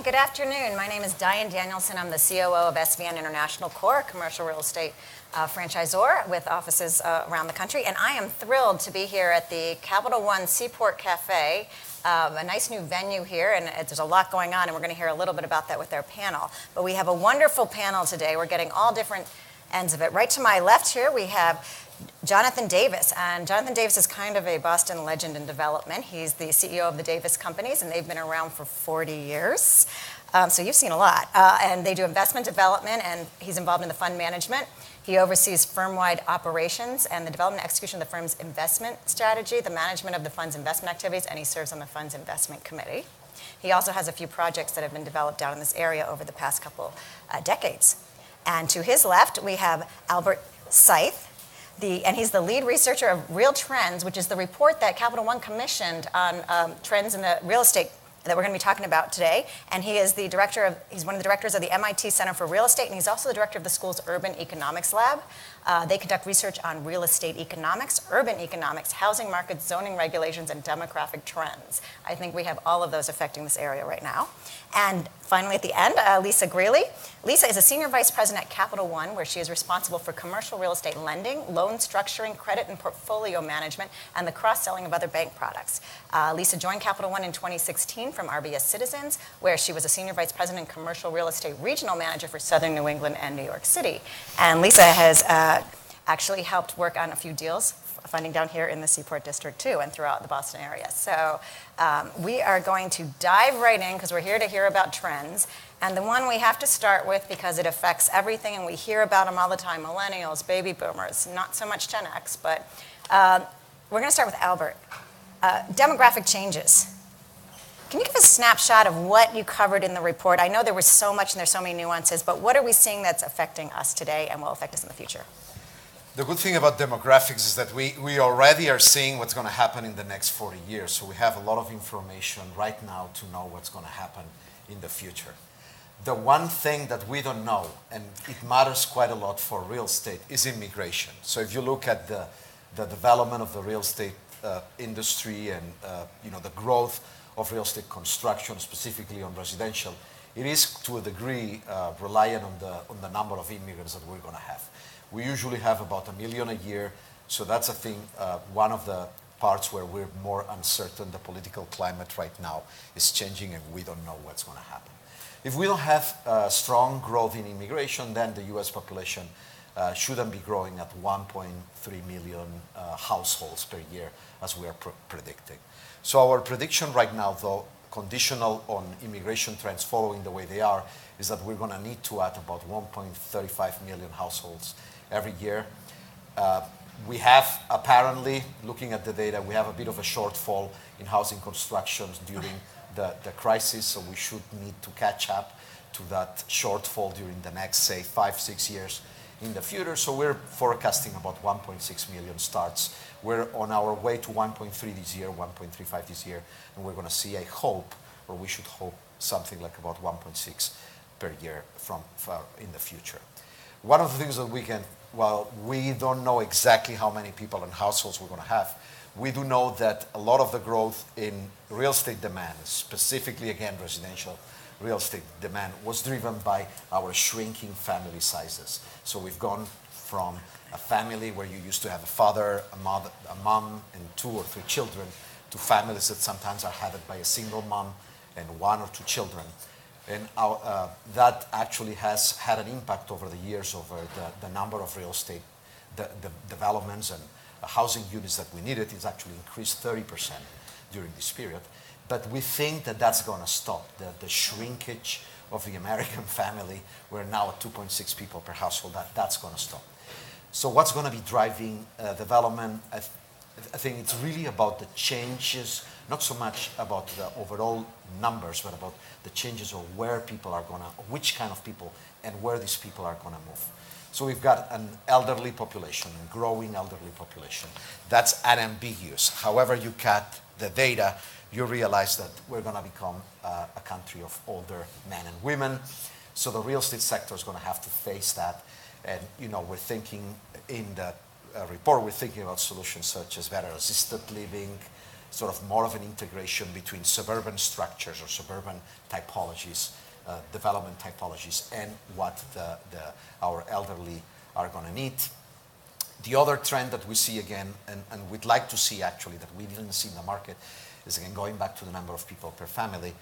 Hi, good afternoon. My name is Diane Danielson. I'm the COO of SVN International Corp, commercial real estate franchisor with offices around the country. And I am thrilled to be here at the Capital One Seaport Cafe, a nice new venue here, and there's a lot going on, and we're going to hear a little bit about that with our panel. But we have a wonderful panel today. We're getting all different ends of it. Right to my left here, we have Jonathan Davis, and Jonathan Davis is kind of a Boston legend in development. He's the CEO of the Davis Companies, and they've been around for 40 years. So you've seen a lot. And they do investment development, and he's involved in the fund management. He oversees firm-wide operations and the development and execution of the firm's investment strategy, the management of the fund's investment activities, and he serves on the fund's investment committee. He also has a few projects that have been developed down in this area over the past couple decades. And to his left, we have Albert Scythe, and he's the lead researcher of Real Trends, which is the report that Capital One commissioned on trends in the real estate that we're going to be talking about today. And he is he's one of the directors of the MIT Center for Real Estate, and he's also the director of the school's Urban Economics Lab. They conduct research on real estate economics, urban economics, housing markets, zoning regulations, and demographic trends. I think we have all of those affecting this area right now. And finally, at the end, Lisa Greely. Lisa is a senior vice president at Capital One, where she is responsible for commercial real estate lending, loan structuring, credit and portfolio management, and the cross-selling of other bank products. Lisa joined Capital One in 2016 from RBS Citizens, where she was a senior vice president and commercial real estate regional manager for Southern New England and New York City. And Lisa has actually helped work on a few deals, funding down here in the Seaport District too, and throughout the Boston area. So we are going to dive right in because we're here to hear about trends. And the one we have to start with, because it affects everything and we hear about them all the time, millennials, baby boomers, not so much Gen X, but we're going to start with Albert. Demographic changes. Can you give a snapshot of what you covered in the report? I know there was so much and there's so many nuances, but what are we seeing that's affecting us today and will affect us in the future? The good thing about demographics is that we already are seeing what's going to happen in the next 40 years. So we have a lot of information right now to know what's going to happen in the future. The one thing that we don't know, and it matters quite a lot for real estate, is immigration. So if you look at the development of the real estate industry and the growth of real estate construction, specifically on residential, it is to a degree reliant on the number of immigrants that we're going to have. We usually have about 1 million a year, so that's a thing, one of the parts where we're more uncertain. The political climate right now is changing and we don't know what's going to happen. If we don't have strong growth in immigration, then the US population shouldn't be growing at 1.3 million households per year, as we are predicting. So our prediction right now, though, conditional on immigration trends following the way they are, is that we're going to need to add about 1.35 million households every year. We have, apparently, looking at the data, we have a bit of a shortfall in housing constructions during the crisis, so we should need to catch up to that shortfall during the next, say, 5-6 years in the future. So we're forecasting about 1.6 million starts. We're on our way to 1.3 this year, 1.35 this year, and we're going to see a hope, or we should hope something like about 1.6 per year in the future. One of the things that while we don't know exactly how many people and households we're going to have, we do know that a lot of the growth in real estate demand, specifically, again, residential real estate demand, was driven by our shrinking family sizes. So we've gone from a family where you used to have a father, a mom, and 2 or 3 children, to families that sometimes are headed by a single mom and 1 or 2 children. And that actually has had an impact over the years over the number of real estate developments and housing units that we needed. It's actually increased 30% during this period. But we think that that's going to stop. The shrinkage of the American family, we're now at 2.6 people per household, that's going to stop. So what's going to be driving development? I think it's really about the changes, not so much about the overall numbers, but about the changes of where people are going to, which kind of people, and where these people are going to move. So we've got an elderly population, a growing elderly population. That's unambiguous. However you cut the data, you realize that we're going to become a country of older men and women. So the real estate sector is going to have to face that. And, we're thinking in the report, we're thinking about solutions such as better assisted living, sort of more of an integration between suburban structures or suburban typologies, development typologies, and what our elderly are going to need. The other trend that we see again, and we'd like to see actually that we didn't see in the market, is again going back to the number of people per family,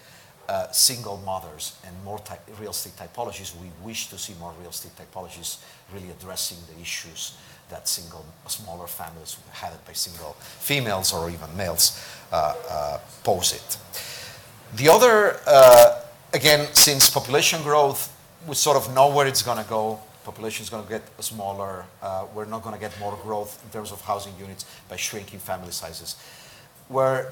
single mothers and more real estate typologies. We wish to see more real estate typologies really addressing the issues that smaller families headed by single females or even males pose it. The other, again, since population growth, we sort of know where it's going to go. Population is going to get smaller. We're not going to get more growth in terms of housing units by shrinking family sizes. We're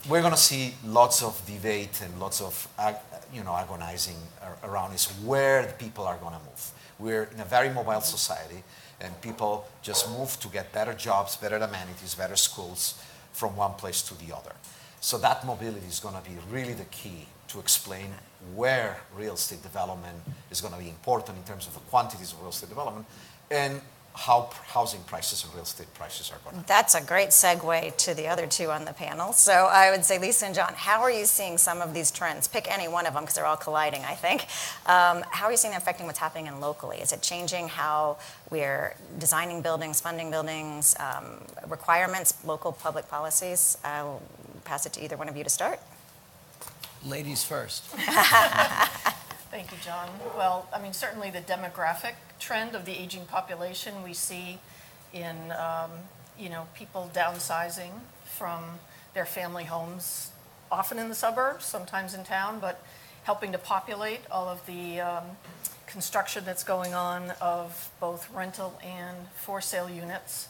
going to see lots of debate and lots of agonizing around is where the people are going to move. We're in a very mobile society, and people just move to get better jobs, better amenities, better schools from one place to the other. So that mobility is going to be really the key to explain where real estate development is going to be important in terms of the quantities of real estate development and how housing prices and real estate prices are going to. That's a great segue to the other two on the panel. So I would say, Lisa and John, how are you seeing some of these trends? Pick any one of them because they're all colliding, I think. How are you seeing them affecting what's happening locally? Is it changing how we're designing buildings, funding buildings, requirements, local public policies? I'll pass it to either one of you to start. Ladies first. Thank you, John. Well, I mean, certainly the demographic trend of the aging population we see in, people downsizing from their family homes, often in the suburbs, sometimes in town, but helping to populate all of the construction that's going on of both rental and for sale units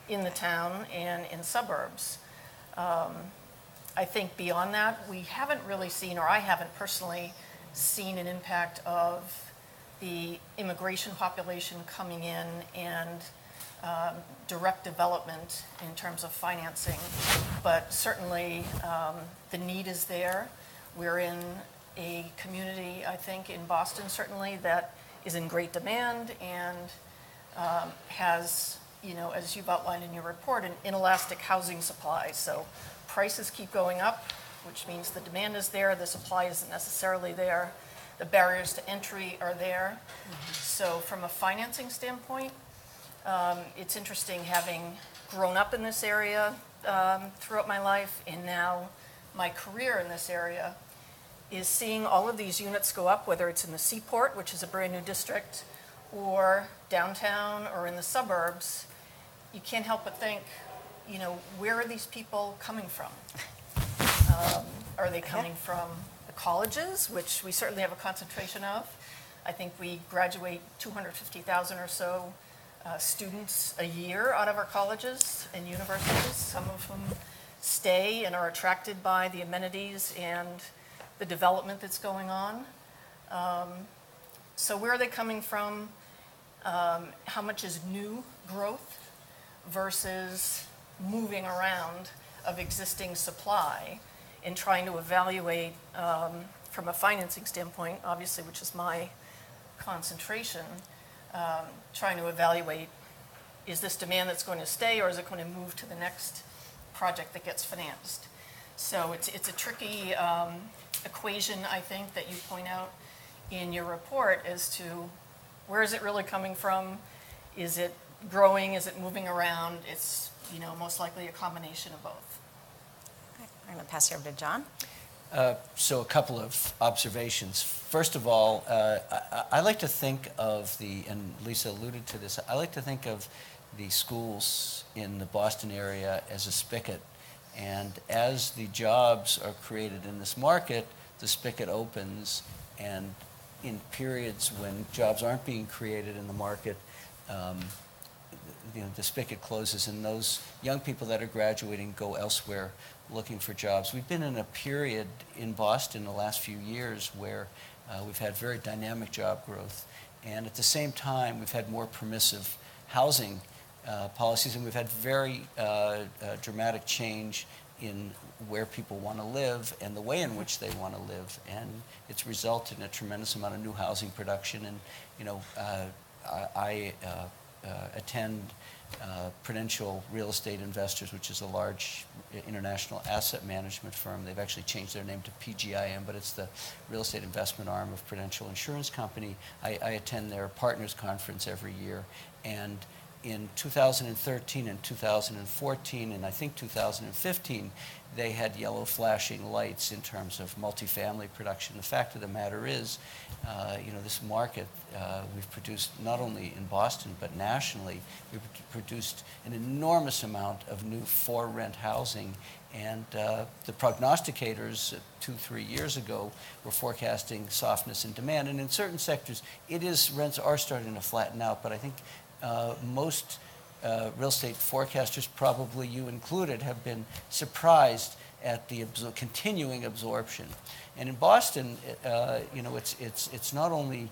in the town and in suburbs. I think beyond that, we haven't really seen, or I haven't personally seen, an impact of the immigration population coming in and direct development in terms of financing. But certainly the need is there. We're in a community, I think, in Boston certainly, that is in great demand and has, as you've outlined in your report, an inelastic housing supply. So prices keep going up, which means the demand is there, the supply isn't necessarily there, the barriers to entry are there. Mm-hmm. So from a financing standpoint, it's interesting having grown up in this area throughout my life, and now my career in this area is seeing all of these units go up, whether it's in the Seaport, which is a brand new district, or downtown or in the suburbs. You can't help but think, where are these people coming from? Are they coming from the colleges, which we certainly have a concentration of? I think we graduate 250,000 or so students a year out of our colleges and universities. Some of them stay and are attracted by the amenities and the development that's going on. So where are they coming from? How much is new growth versus moving around of existing supply, and trying to evaluate from a financing standpoint, obviously, which is my concentration, trying to evaluate, is this demand that's going to stay, or is it going to move to the next project that gets financed? So it's a tricky equation, I think, that you point out in your report as to where is it really coming from? Is it growing? Is it moving around? It's most likely a combination of both. I'm going to pass you over to John. So a couple of observations. First of all, I like to think of and Lisa alluded to this, I like to think of the schools in the Boston area as a spigot. And as the jobs are created in this market, the spigot opens, and in periods when jobs aren't being created in the market, the spigot closes, and those young people that are graduating go elsewhere looking for jobs. We've been in a period in Boston the last few years where we've had very dynamic job growth, and at the same time we've had more permissive housing policies, and we've had very dramatic change in where people want to live and the way in which they want to live, and it's resulted in a tremendous amount of new housing production. And I attend Prudential Real Estate Investors, which is a large international asset management firm. They've actually changed their name to PGIM, but it's the real estate investment arm of Prudential Insurance Company. I attend their partners conference every year, and in 2013 and 2014 and I think 2015, they had yellow flashing lights in terms of multifamily production. The fact of the matter is, this market, we've produced not only in Boston but nationally, we've produced an enormous amount of new for-rent housing, and the prognosticators 2-3 years ago were forecasting softness in demand. And in certain sectors, rents are starting to flatten out, but I think most real estate forecasters, probably you included, have been surprised at the continuing absorption. And in Boston, it's not only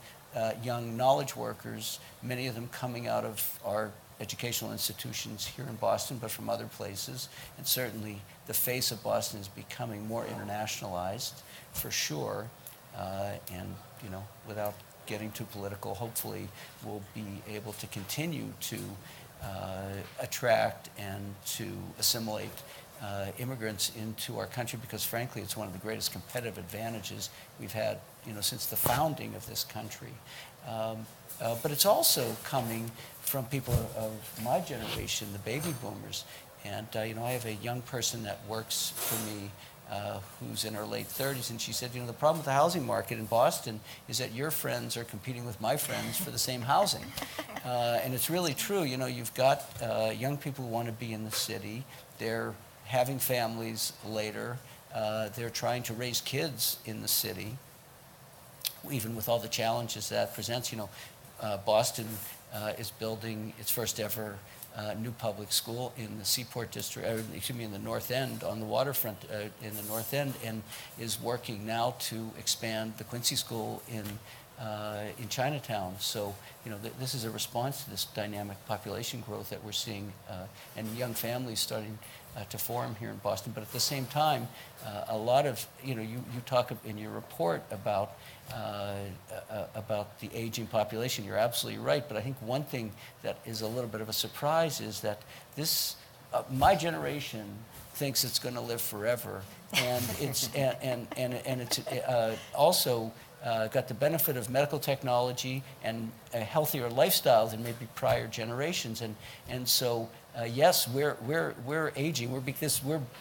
young knowledge workers, many of them coming out of our educational institutions here in Boston, but from other places. And certainly the face of Boston is becoming more internationalized, for sure. And without getting too political, hopefully we'll be able to continue to attract and to assimilate immigrants into our country, because frankly it's one of the greatest competitive advantages we've had since the founding of this country. But it's also coming from people of my generation, the baby boomers. And I have a young person that works for me who's in her late 30s, and she said, the problem with the housing market in Boston is that your friends are competing with my friends for the same housing. And it's really true. You've got young people who want to be in the city. They're having families later. They're trying to raise kids in the city, even with all the challenges that presents. Boston is building its first ever new public school in the Seaport District, in the North End, on the waterfront in the North End, and is working now to expand the Quincy School in Chinatown. So, this is a response to this dynamic population growth that we're seeing, and young families starting to form here in Boston. But at the same time, a lot of, you talk in your report about the aging population. You're absolutely right. But I think one thing that is a little bit of a surprise is that my generation thinks it's going to live forever, and it's also got the benefit of medical technology and a healthier lifestyle than maybe prior generations, and so yes, we're aging.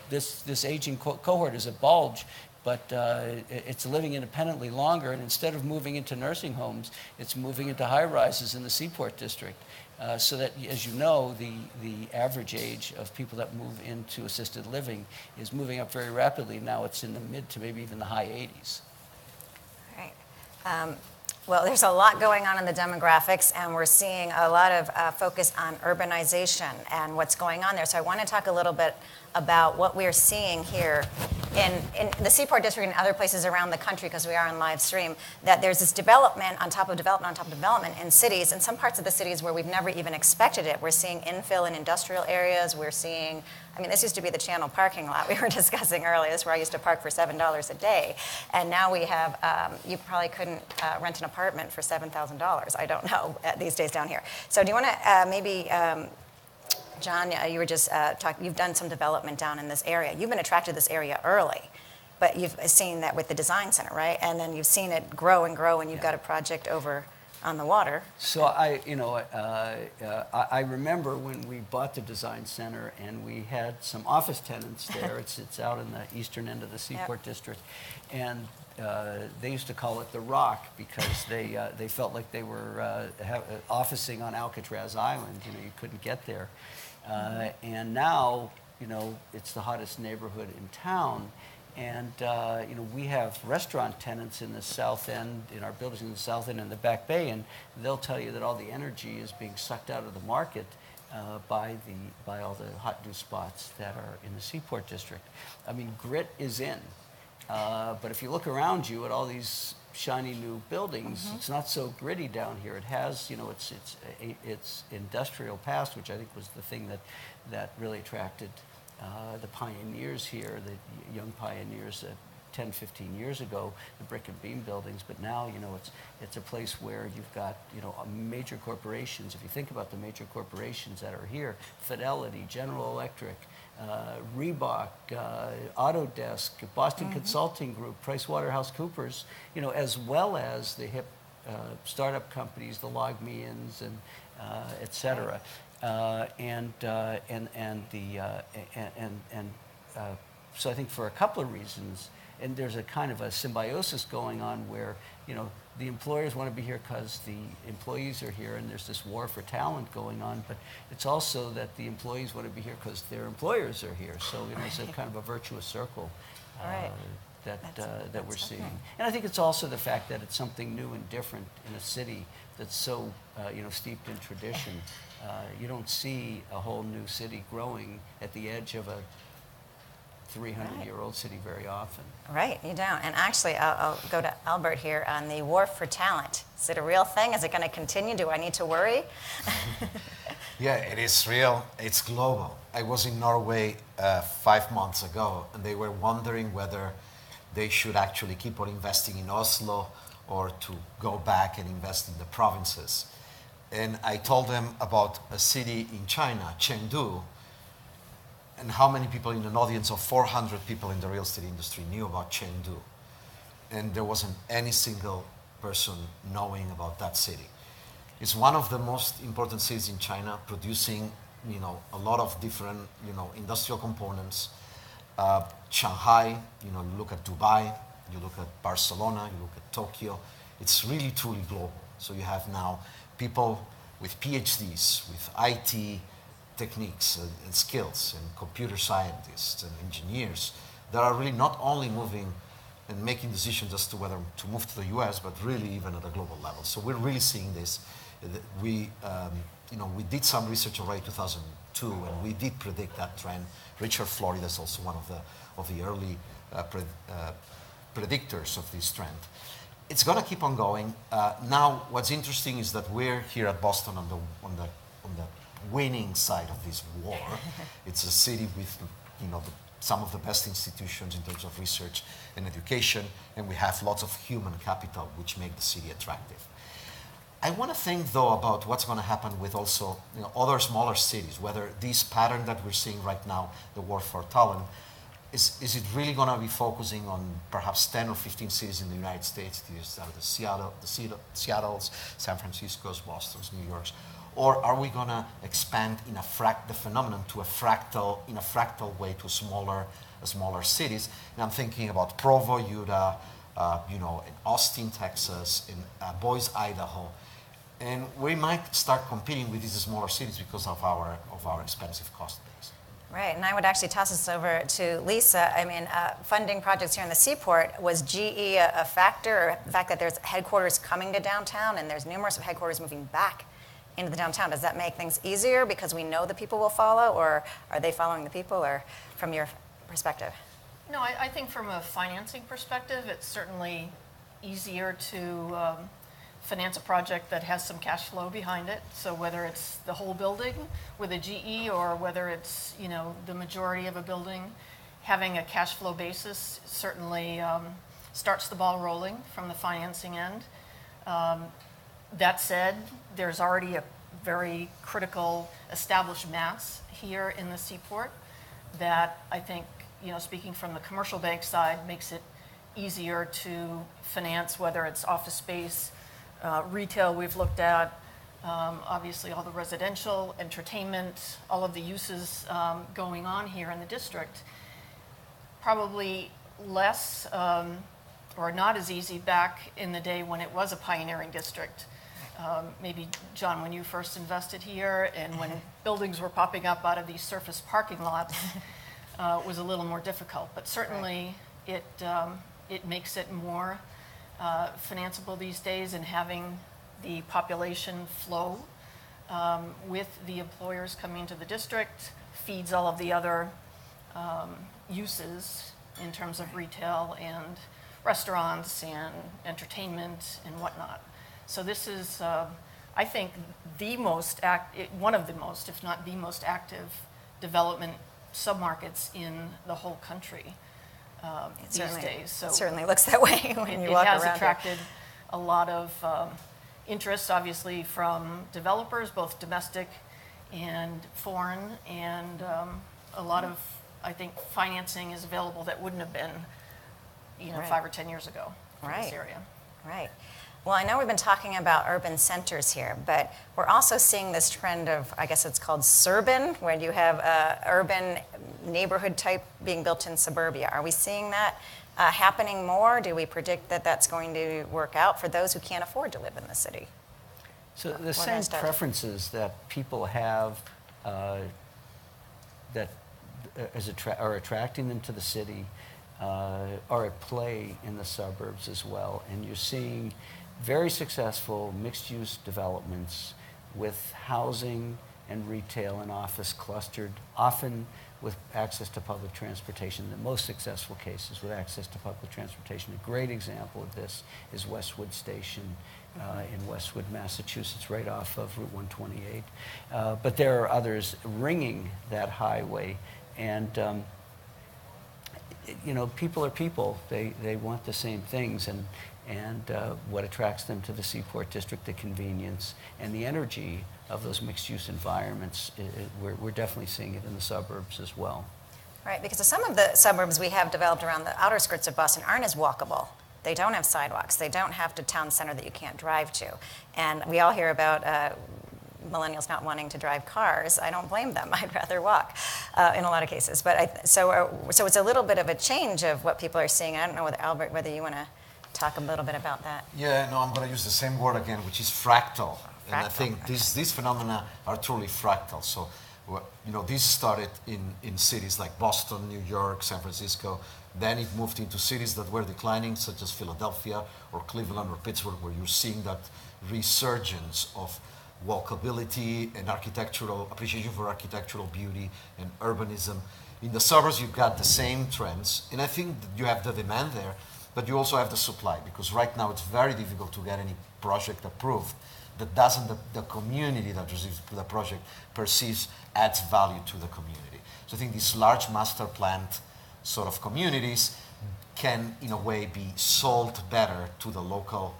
This aging cohort is a bulge, but it's living independently longer, and instead of moving into nursing homes, it's moving into high-rises in the Seaport District. So that, as you know, the average age of people that move into assisted living is moving up very rapidly. Now it's in the mid to maybe even the high 80s. Right. Well, there's a lot going on in the demographics, and we're seeing a lot of focus on urbanization and what's going on there. So I want to talk a little bit about what we're seeing here in the Seaport District and other places around the country, because we are on live stream, that there's this development on top of development on top of development in cities, in some parts of the cities where we've never even expected it. We're seeing infill in industrial areas. We're seeing, this used to be the Channel parking lot we were discussing earlier. This is where I used to park for $7 a day. And now we have, you probably couldn't rent an apartment for $7,000. I don't know these days down here. So do you want to maybe, John, you were just talking, you've done some development down in this area. You've been attracted to this area early, but you've seen that with the design center, right? And then you've seen it grow and grow, and you've got a project over on the water. So I remember when we bought the design center, and we had some office tenants there. It's out in the eastern end of the Seaport District, and they used to call it the Rock because they felt like they were officing on Alcatraz Island. You couldn't get there. And now, it's the hottest neighborhood in town. And, we have restaurant tenants in the South End, in our buildings in the South End and the Back Bay, and they'll tell you that all the energy is being sucked out of the market by all the hot new spots that are in the Seaport District. Grit is in. But if you look around you at all these shiny new buildings, it's not so gritty down here. It has, its industrial past, which I think was the thing that really attracted the pioneers here, the young pioneers 10, 15 years ago, the brick and beam buildings, but now, you know, it's a place where you've got, you know, major corporations. If you think about the major corporations that are here, Fidelity, General Electric, Reebok, Autodesk, Boston Consulting Group, PricewaterhouseCoopers, you know, as well as the hip startup companies, the Logmeans and et cetera. So I think for a couple of reasons, and there's a kind of a symbiosis going on where, you know, the employers want to be here because the employees are here, and there's this war for talent going on, but it's also that the employees want to be here because their employers are here. So, you know, it's a kind of a virtuous circle that we're seeing. And I think it's also the fact that it's something new and different in a city that's so, you know, steeped in tradition. You don't see a whole new city growing at the edge of a 300-year-old city very often. Right, you don't. And actually, I'll go to Albert here on the war for talent. Is it a real thing? Is it going to continue? Do I need to worry? Yeah, it is real. It's global. I was in Norway 5 months ago, and they were wondering whether they should actually keep on investing in Oslo or to go back and invest in the provinces. And I told them about a city in China, Chengdu, and how many people in an audience of 400 people in the real estate industry knew about Chengdu. And there wasn't any single person knowing about that city. It's one of the most important cities in China, producing, you know, a lot of different, you know, industrial components. Shanghai, you know, you look at Dubai, you look at Barcelona, you look at Tokyo. It's really, truly global. So you have now people with PhDs, with IT techniques and skills, and computer scientists and engineers that are really not only moving and making decisions as to whether to move to the US, but really even at a global level. So we're really seeing this. We, you know, we did some research already in 2002, and we did predict that trend. Richard Florida is also one of the early predictors of this trend. It's going to keep on going. Now, what's interesting is that we're here at Boston on the winning side of this war. It's a city with, you know, some of the best institutions in terms of research and education, and we have lots of human capital which make the city attractive. I want to think, though, about what's going to happen with also, you know, other smaller cities, whether this pattern that we're seeing right now, the war for talent, is it really going to be focusing on perhaps 10 or 15 cities in the United States? These are the Seattle's, San Francisco's, Boston's, New York's. Or are we going to expand in the phenomenon to a fractal way to smaller cities? And I'm thinking about Provo, Utah, you know, in Austin, Texas, in Boise, Idaho. And we might start competing with these smaller cities because of our expensive cost base. Right, and I would actually toss this over to Lisa. I mean, funding projects here in the Seaport, was GE a factor, or the fact that there's headquarters coming to downtown and there's numerous of headquarters moving back into the downtown? Does that make things easier because we know the people will follow, or are they following the people, or from your perspective? No, I think from a financing perspective, it's certainly easier to finance a project that has some cash flow behind it. So whether it's the whole building with a GE, or whether it's, you know, the majority of a building, having a cash flow basis certainly starts the ball rolling from the financing end. That said, there's already a very critical established mass here in the Seaport that I think, you know, speaking from the commercial bank side, makes it easier to finance, whether it's office space, retail we've looked at, obviously all the residential, entertainment, all of the uses going on here in the district. Probably less or not as easy back in the day when it was a pioneering district. Maybe, John, when you first invested here and when buildings were popping up out of these surface parking lots, was a little more difficult. But certainly it makes it more financeable these days, and having the population flow with the employers coming into the district feeds all of the other uses in terms of retail and restaurants and entertainment and whatnot. So this is, I think, one of the most, if not the most active development submarkets in the whole country. these days. So it certainly looks that way when you walk around. It has attracted a lot of interest, obviously, from developers, both domestic and foreign, and a lot of, I think, financing is available that wouldn't have been, Right. 5 or 10 years ago for Right. this area. Right. Well, I know we've been talking about urban centers here, but we're also seeing this trend of, I guess it's called suburban, where you have urban neighborhood type being built in suburbia. Are we seeing that happening more? Do we predict that that's going to work out for those who can't afford to live in the city? So the What same is that? preferences that people have that are attracting them to the city are at play in the suburbs as well. And you're seeing very successful mixed-use developments with housing and retail and office clustered, often with access to public transportation. The most successful cases with access to public transportation. A great example of this is Westwood Station in Westwood, Massachusetts, right off of Route 128. But there are others ringing that highway. And people are people. They want the same things, and what attracts them to the Seaport District, the convenience and the energy of those mixed-use environments, we're definitely seeing it in the suburbs as well. Right, because some of the suburbs we have developed around the outer skirts of Boston aren't as walkable. They don't have sidewalks. They don't have a town center that you can't drive to. And we all hear about millennials not wanting to drive cars. I don't blame them. I'd rather walk in a lot of cases. But so it's a little bit of a change of what people are seeing. I don't know, Albert, whether you want to talk a little bit about that. Yeah, no, I'm going to use the same word again, which is fractal. And I think Okay. these phenomena are truly fractal. So, this started in cities like Boston, New York, San Francisco. Then it moved into cities that were declining, such as Philadelphia or Cleveland or Pittsburgh, where you're seeing that resurgence of walkability and architectural appreciation for architectural beauty and urbanism. In the suburbs, you've got the same trends, and I think that you have the demand there, but you also have the supply, because right now it's very difficult to get any project approved that doesn't, the community that receives the project perceives adds value to the community. So I think these large master planned sort of communities can, in a way, be sold better to the local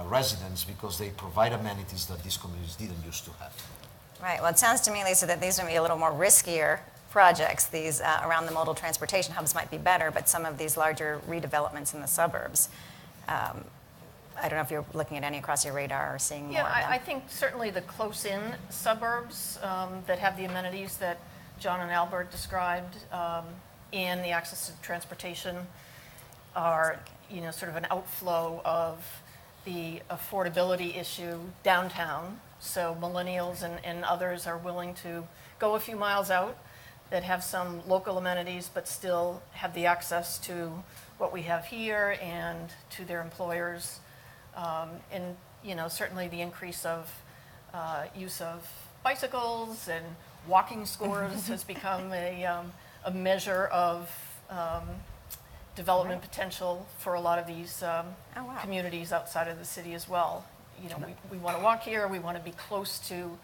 residents, because they provide amenities that these communities didn't used to have. Right. Well, it sounds to me, Lisa, that these are going to be a little more riskier projects. These around the modal transportation hubs might be better, but some of these larger redevelopments in the suburbs, I don't know if you're looking at any across your radar or seeing more of them. Yeah, I think certainly the close-in suburbs that have the amenities that John and Albert described and the access to transportation are, sort of an outflow of the affordability issue downtown. So millennials and others are willing to go a few miles out that have some local amenities, but still have the access to what we have here and to their employers. And certainly the increase of use of bicycles and walking scores has become a measure of development potential for a lot of these communities outside of the city as well. We want to walk here, we want to be close to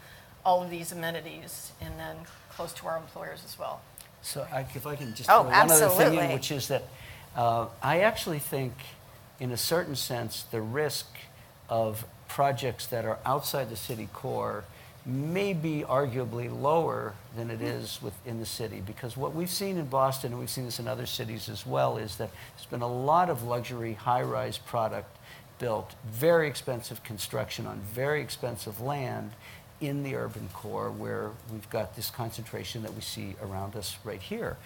all of these amenities, and then close to our employers as well. So if I can just throw one other thing absolutely. in, which is that I actually think, in a certain sense, the risk of projects that are outside the city core may be arguably lower than it is within the city, because what we've seen in Boston, and we've seen this in other cities as well, is that there's been a lot of luxury high-rise product built, very expensive construction on very expensive land in the urban core, where we've got this concentration that we see around us right here.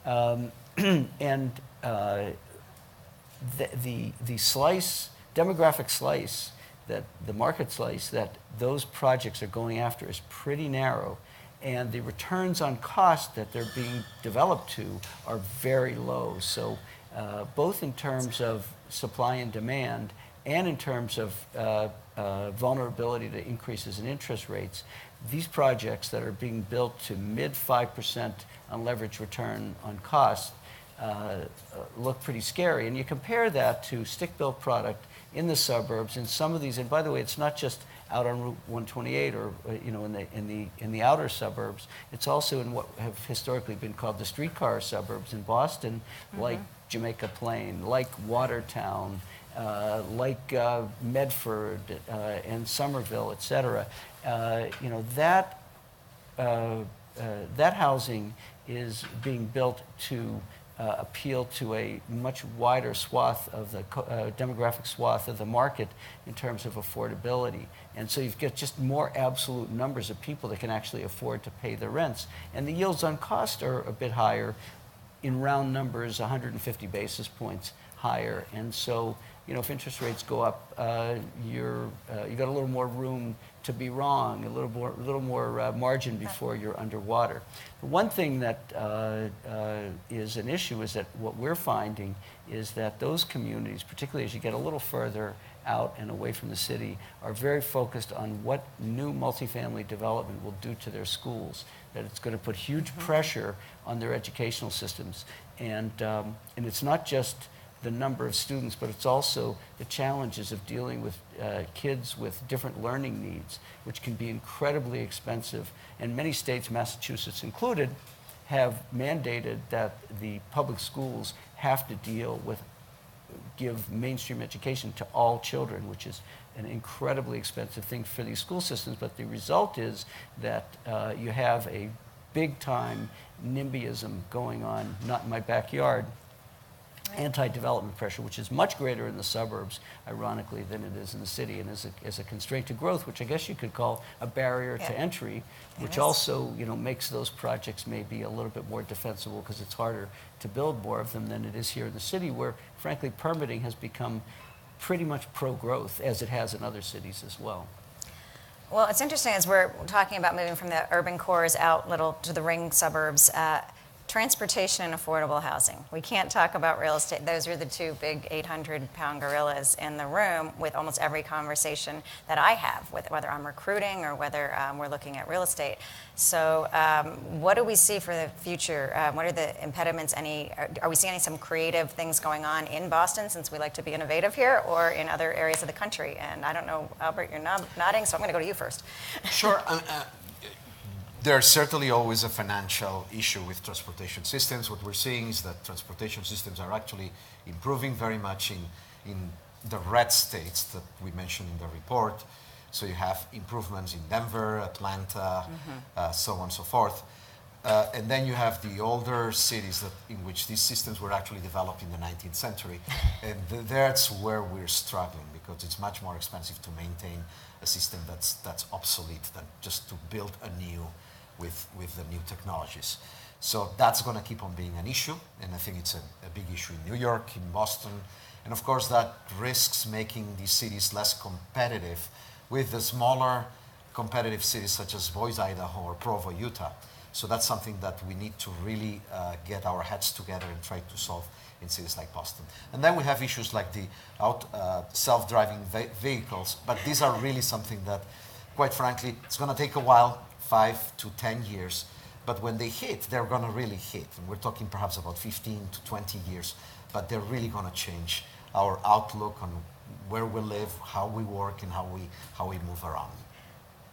And the slice, demographic slice, that the market slice that those projects are going after is pretty narrow, and the returns on cost that they're being developed to are very low. So both in terms of supply and demand, and in terms of vulnerability to increases in interest rates, these projects that are being built to mid 5% unleveraged return on cost look pretty scary. And you compare that to stick-built product in the suburbs, in some of these, and by the way, it's not just out on Route 128 or in the outer suburbs. It's also in what have historically been called the streetcar suburbs in Boston, like Jamaica Plain, like Watertown, like Medford and Somerville, et cetera. That housing is being built to appeal to a much wider swath of the demographic swath of the market in terms of affordability. And so you've got just more absolute numbers of people that can actually afford to pay the rents. And the yields on cost are a bit higher, in round numbers, 150 basis points higher. And so, if interest rates go up, you got a little more room to be wrong, a little more margin before you're underwater. The one thing that is an issue is that what we're finding is that those communities, particularly as you get a little further out and away from the city, are very focused on what new multifamily development will do to their schools, that it's going to put huge pressure on their educational systems. And it's not just the number of students, but it's also the challenges of dealing with kids with different learning needs, which can be incredibly expensive. And many states, Massachusetts included, have mandated that the public schools have to give mainstream education to all children, which is an incredibly expensive thing for these school systems. But the result is that you have a big-time NIMBYism going on, not in my backyard, anti-development pressure, which is much greater in the suburbs, ironically, than it is in the city, and is a constraint to growth, which I guess you could call a barrier to entry, which also makes those projects maybe a little bit more defensible because it's harder to build more of them than it is here in the city, where, frankly, permitting has become pretty much pro-growth, as it has in other cities as well. Well, it's interesting as we're talking about moving from the urban cores out little to the ring suburbs. Transportation and affordable housing. We can't talk about real estate. Those are the two big 800-pound gorillas in the room with almost every conversation that I have, with whether I'm recruiting or whether we're looking at real estate. So what do we see for the future? What are the impediments? Are we seeing some creative things going on in Boston, since we like to be innovative here, or in other areas of the country? And I don't know, Albert, you're nodding, so I'm going to go to you first. Sure. There's certainly always a financial issue with transportation systems. What we're seeing is that transportation systems are actually improving very much in the red states that we mentioned in the report. So you have improvements in Denver, Atlanta, so on and so forth. And then you have the older cities in which these systems were actually developed in the 19th century. And that's where we're struggling, because it's much more expensive to maintain a system that's obsolete than just to build a new with the new technologies. So that's going to keep on being an issue, and I think it's a big issue in New York, in Boston, and of course that risks making these cities less competitive with the smaller competitive cities such as Boise, Idaho, or Provo, Utah. So that's something that we need to really get our heads together and try to solve in cities like Boston. And then we have issues like the self-driving vehicles, but these are really something that, quite frankly, it's going to take a while, 5 to 10 years, but when they hit, they're going to really hit. And we're talking perhaps about 15 to 20 years, but they're really going to change our outlook on where we live, how we work, and how we move around.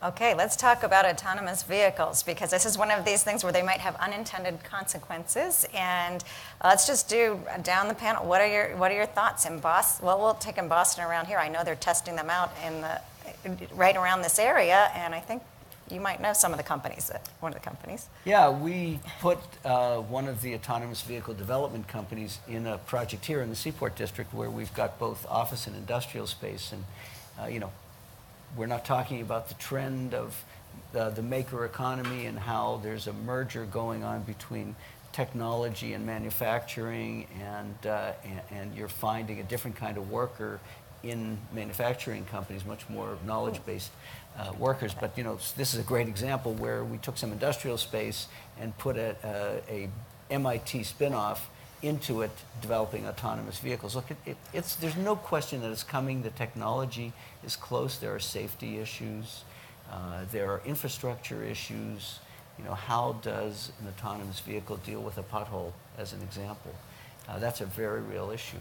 Okay, let's talk about autonomous vehicles, because this is one of these things where they might have unintended consequences. And let's just do down the panel. What are your thoughts in Boston? Well, we'll take in Boston around here. I know they're testing them out right around this area, and I think you might know some of the companies, one of the companies. Yeah, we put one of the autonomous vehicle development companies in a project here in the Seaport District, where we've got both office and industrial space. And, we're not talking about the trend of the maker economy and how there's a merger going on between technology and manufacturing, and you're finding a different kind of worker in manufacturing companies, much more knowledge-based workers. But this is a great example where we took some industrial space and put a MIT spin-off into it, developing autonomous vehicles. Look, there's no question that it's coming. The technology is close. There are safety issues. There are infrastructure issues. How does an autonomous vehicle deal with a pothole, as an example? That's a very real issue.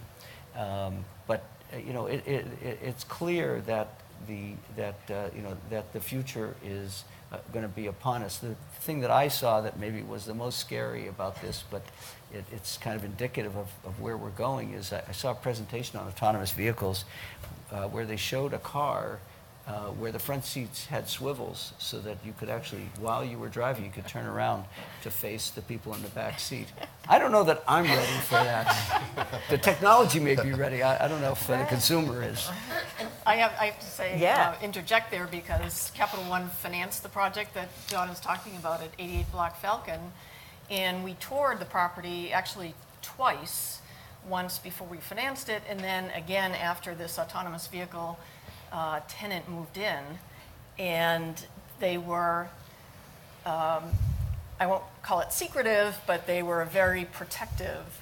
But it's clear that the future is going to be upon us. The thing that I saw that maybe was the most scary about this, but it's kind of indicative of where we're going, is I saw a presentation on autonomous vehicles where they showed a car where the front seats had swivels so that you could actually, while you were driving, you could turn around to face the people in the back seat. I don't know that I'm ready for that. The technology may be ready. I don't know if the consumer is. And I have to say, Yeah. interject there, because Capital One financed the project that John is talking about at 88 Black Falcon, and we toured the property actually twice, once before we financed it, and then again after this autonomous vehicle tenant moved in, and they were, I won't call it secretive, but they were very protective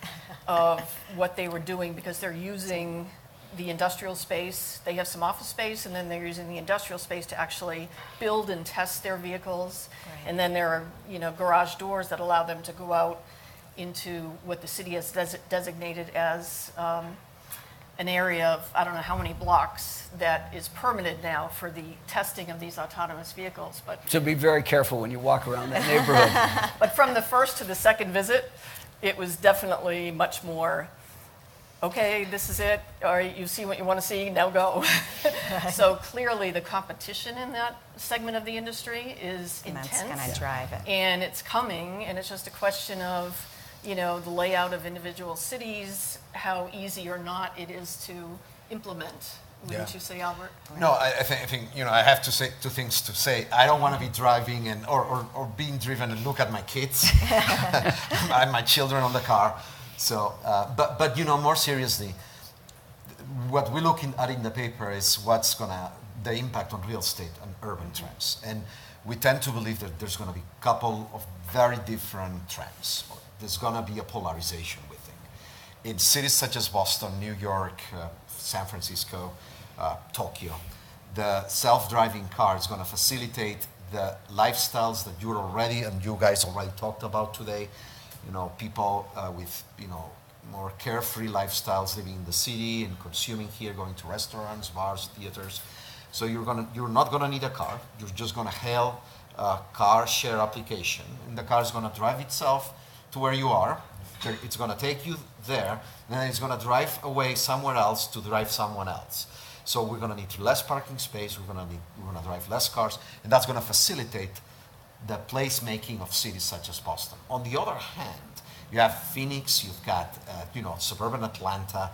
of what they were doing, because they're using the industrial space. They have some office space, and then they're using the industrial space to actually build and test their vehicles. Right. And then there are, garage doors that allow them to go out into what the city has designated as an area of, I don't know how many blocks, that is permitted now for the testing of these autonomous vehicles. But So be very careful when you walk around that neighborhood. But from the first to the second visit, it was definitely much more, okay, this is it, or you see what you want to see, now go. So clearly the competition in that segment of the industry is And intense. that's going to drive it. And it's coming, and it's just a question of, the layout of individual cities, how easy or not it is to implement. Wouldn't Yeah. you say, Albert? No, I think I have to say two things to say. I don't want to be driving or being driven and look at my kids, my children on the car. So, but more seriously, what we're looking at in the paper is the impact on real estate and urban trends, and we tend to believe that there's going to be a couple of very different trends. There's going to be a polarization, we think. In cities such as Boston, New York, San Francisco, Tokyo, the self-driving car is going to facilitate the lifestyles that you guys already talked about today. People with more carefree lifestyles, living in the city and consuming here, going to restaurants, bars, theaters. So you're not gonna need a car. You're just gonna hail a car share application, and the car is gonna drive itself to where you are. It's gonna take you there, and then it's gonna drive away somewhere else to drive someone else. So we're gonna need less parking space. We're gonna drive less cars, and that's gonna facilitate the placemaking of cities such as Boston. On the other hand, you have Phoenix, you've got suburban Atlanta,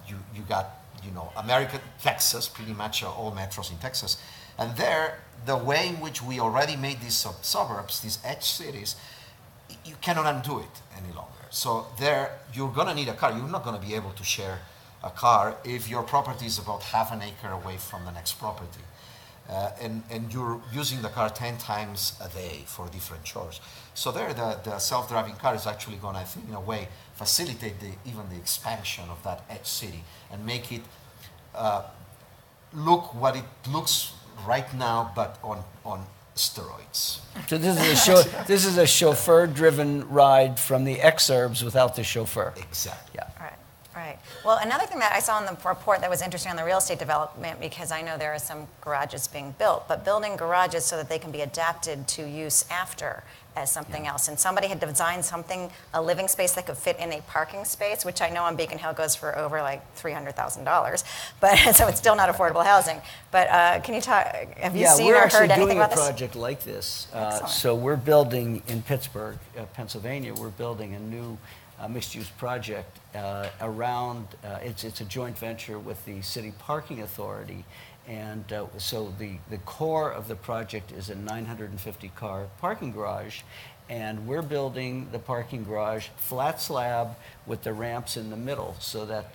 you got America, Texas, pretty much all metros in Texas, and there the way in which we already made these suburbs, these edge cities, you cannot undo it any longer. So there you're going to need a car. You're not going to be able to share a car if your property is about half an acre away from the next property. And you're using the car 10 times a day for different chores. So there, the self-driving car is actually going to, I think, in a way, facilitate even the expansion of that edge city and make it look what it looks right now, but on steroids. So this is a chauffeur-driven ride from the exurbs without the chauffeur. Exactly. Yeah. Right. Well, another thing that I saw in the report that was interesting on the real estate development, because I know there are some garages being built, but building garages so that they can be adapted to use after as something else. And somebody had designed a living space that could fit in a parking space, which I know on Beacon Hill goes for over like $300,000. But so it's still not affordable housing. But can you talk? Have you seen or heard anything about this? We're actually doing a project like this. Excellent. So we're building in Pittsburgh, Pennsylvania. We're building a new mixed-use project around. It's a joint venture with the City Parking Authority. And so the core of the project is a 950-car parking garage, and we're building the parking garage flat slab with the ramps in the middle, so that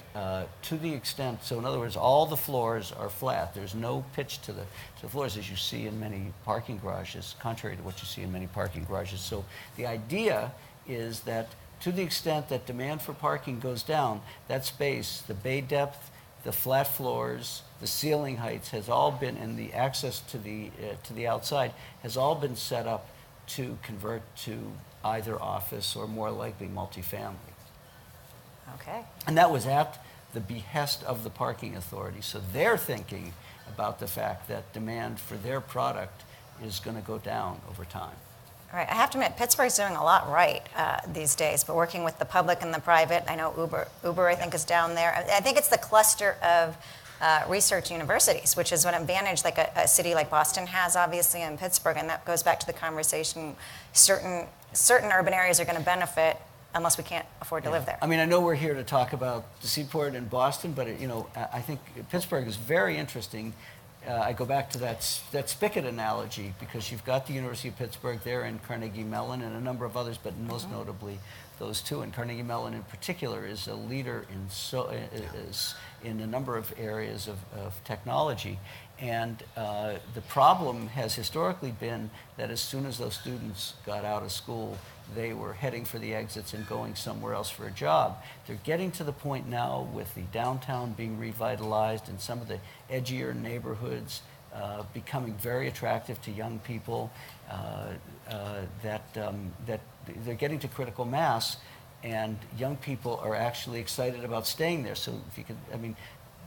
to the extent, so in other words, all the floors are flat. There's no pitch to the floors, as you see in many parking garages, contrary to what you see in many parking garages. So the idea is that to the extent that demand for parking goes down, that space, the bay depth, the flat floors, the ceiling heights has all been, and the access to the outside has all been set up to convert to either office or more likely multifamily. Okay. And that was at the behest of the parking authority. So they're thinking about the fact that demand for their product is going to go down over time. All right. I have to admit, Pittsburgh's doing a lot right these days, but working with the public and the private. I know Uber I think, is down there. I think it's the cluster of research universities, which is an advantage like a city like Boston has, obviously, in Pittsburgh, and that goes back to the conversation. Certain urban areas are going to benefit unless we can't afford to live there. I mean, I know we're here to talk about the Seaport and Boston, but I think Pittsburgh is very interesting. I go back to that spigot analogy because you've got the University of Pittsburgh there and Carnegie Mellon and a number of others, but most notably those two. And Carnegie Mellon in particular is a leader in a number of areas of technology. And the problem has historically been that as soon as those students got out of school, they were heading for the exits and going somewhere else for a job. They're getting to the point now with the downtown being revitalized and some of the edgier neighborhoods becoming very attractive to young people, that they're getting to critical mass, and young people are actually excited about staying there. So if you could, I mean,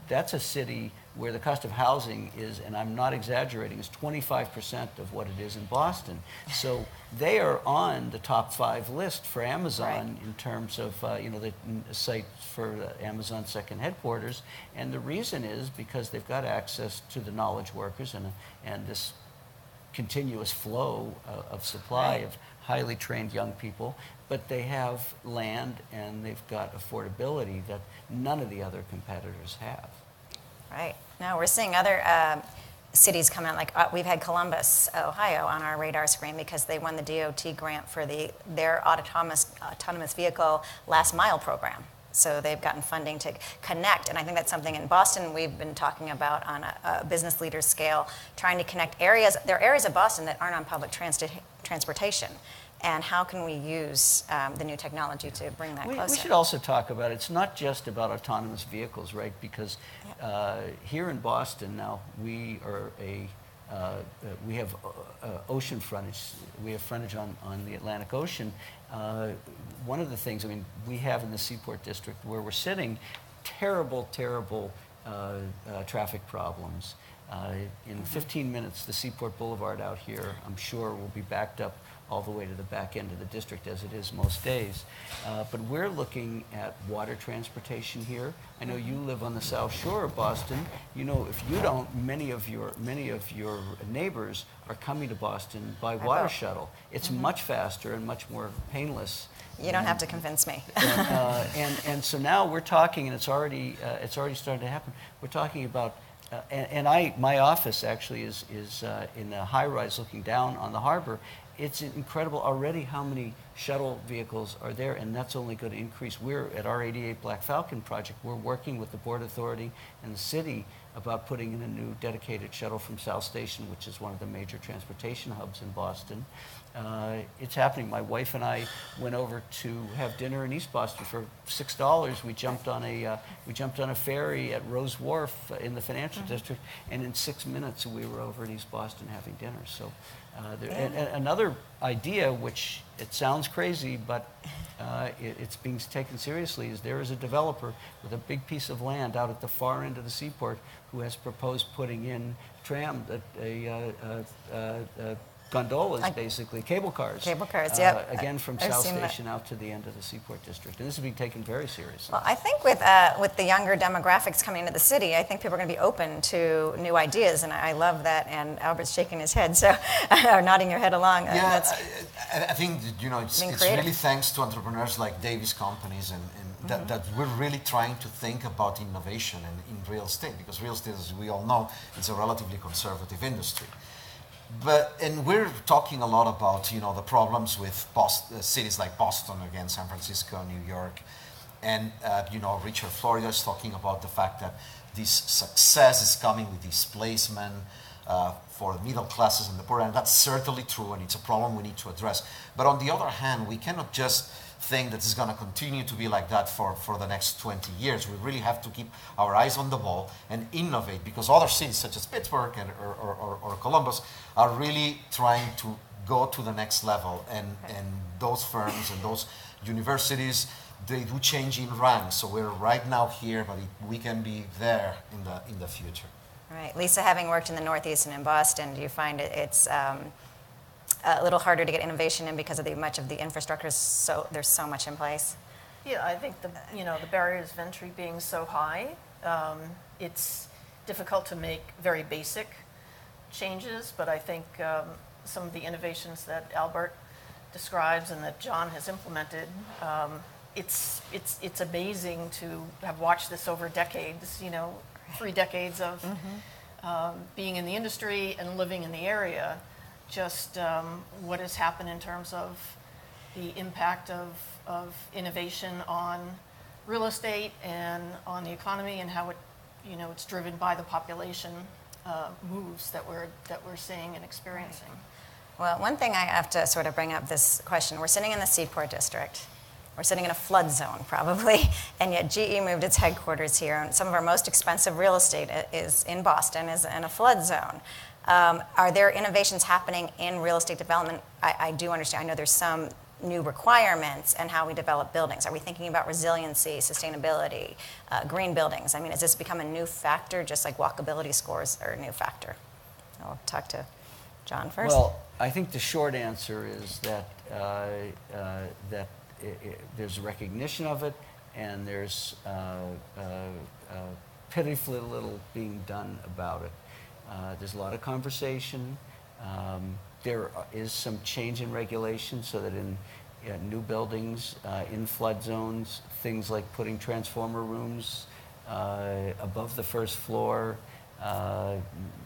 that's a city where the cost of housing is, and I'm not exaggerating, is 25% of what it is in Boston. So they are on the top 5 list for Amazon in terms of the site for Amazon's second headquarters. And the reason is because they've got access to the knowledge workers and this continuous flow of supply of highly trained young people, but they have land and they've got affordability that none of the other competitors have. Right. Now we're seeing other cities come out, like we've had Columbus, Ohio on our radar screen because they won the DOT grant for their autonomous vehicle last mile program. So they've gotten funding to connect, and I think that's something in Boston we've been talking about on a business leader scale, trying to connect areas. There are areas of Boston that aren't on public transportation, and how can we use the new technology to bring that closer? We should also talk about it's not just about autonomous vehicles, right? Because here in Boston now we are we have ocean frontage. We have frontage on the Atlantic Ocean. One of the things, I mean, we have in the Seaport District where we're sitting, terrible traffic problems. In 15 minutes, the Seaport Boulevard out here, I'm sure, will be backed up all the way to the back end of the district, as it is most days. But we're looking at water transportation here. I know you live on the South Shore of Boston. You know, if you don't, many of your neighbors are coming to Boston by water shuttle. It's much faster and much more painless. You don't have to convince me. And so now we're talking, and it's already starting to happen. We're talking about. My office actually is in a high-rise looking down on the harbor. It's incredible already how many shuttle vehicles are there, and that's only going to increase. We're at our 88 Black Falcon project. We're working with the Port Authority and the city about putting in a new dedicated shuttle from South Station, which is one of the major transportation hubs in Boston. It's happening. My wife and I went over to have dinner in East Boston for $6. We jumped on a ferry at Rose Wharf in the financial district, and in 6 minutes we were over in East Boston having dinner. So, another idea, which it sounds crazy, but it's being taken seriously, is there is a developer with a big piece of land out at the far end of the seaport who has proposed putting in gondolas, basically, cable cars. Cable cars, yep. Again, from South Station out to the end of the Seaport District. And this is being taken very seriously. Well, I think with the younger demographics coming into the city, I think people are going to be open to new ideas, and I love that. And Albert's shaking his head, so or nodding your head along. Yeah, I think it's really thanks to entrepreneurs like Davis companies and that we're really trying to think about innovation in real estate, because real estate, as we all know, is a relatively conservative industry. And we're talking a lot about the problems with cities like Boston, again, San Francisco, New York, and Richard Florida is talking about the fact that this success is coming with displacement for the middle classes and the poor, and that's certainly true, and it's a problem we need to address. But on the other hand, we cannot just think that it's going to continue to be like that for the next 20 years. We really have to keep our eyes on the ball and innovate, because other cities such as Pittsburgh or Columbus are really trying to go to the next level. And those firms and those universities, they do change in rank. So we're right now here, but we can be there in the future. Right. Lisa, having worked in the Northeast and in Boston, do you find it's a little harder to get innovation in because of much of the infrastructure? So there's so much in place. Yeah, I think the barriers of entry being so high, it's difficult to make very basic changes. But I think some of the innovations that Albert describes and that John has implemented, it's amazing to have watched this over decades. 3 decades of being in the industry and living in the area. Just what has happened in terms of the impact of innovation on real estate and on the economy, and how it's driven by the population moves that we're seeing and experiencing. Well, one thing I have to sort of bring up this question. We're sitting in the Seaport District. We're sitting in a flood zone, probably, and yet GE moved its headquarters here. And some of our most expensive real estate is in Boston, is in a flood zone. Are there innovations happening in real estate development? I do understand. I know there's some new requirements and how we develop buildings. Are we thinking about resiliency, sustainability, green buildings? I mean, has this become a new factor, just like walkability scores are a new factor? I'll talk to John first. Well, I think the short answer is that there's recognition of it, and there's pitifully little being done about it. There's a lot of conversation. There is some change in regulation so that in new buildings, in flood zones, things like putting transformer rooms above the first floor,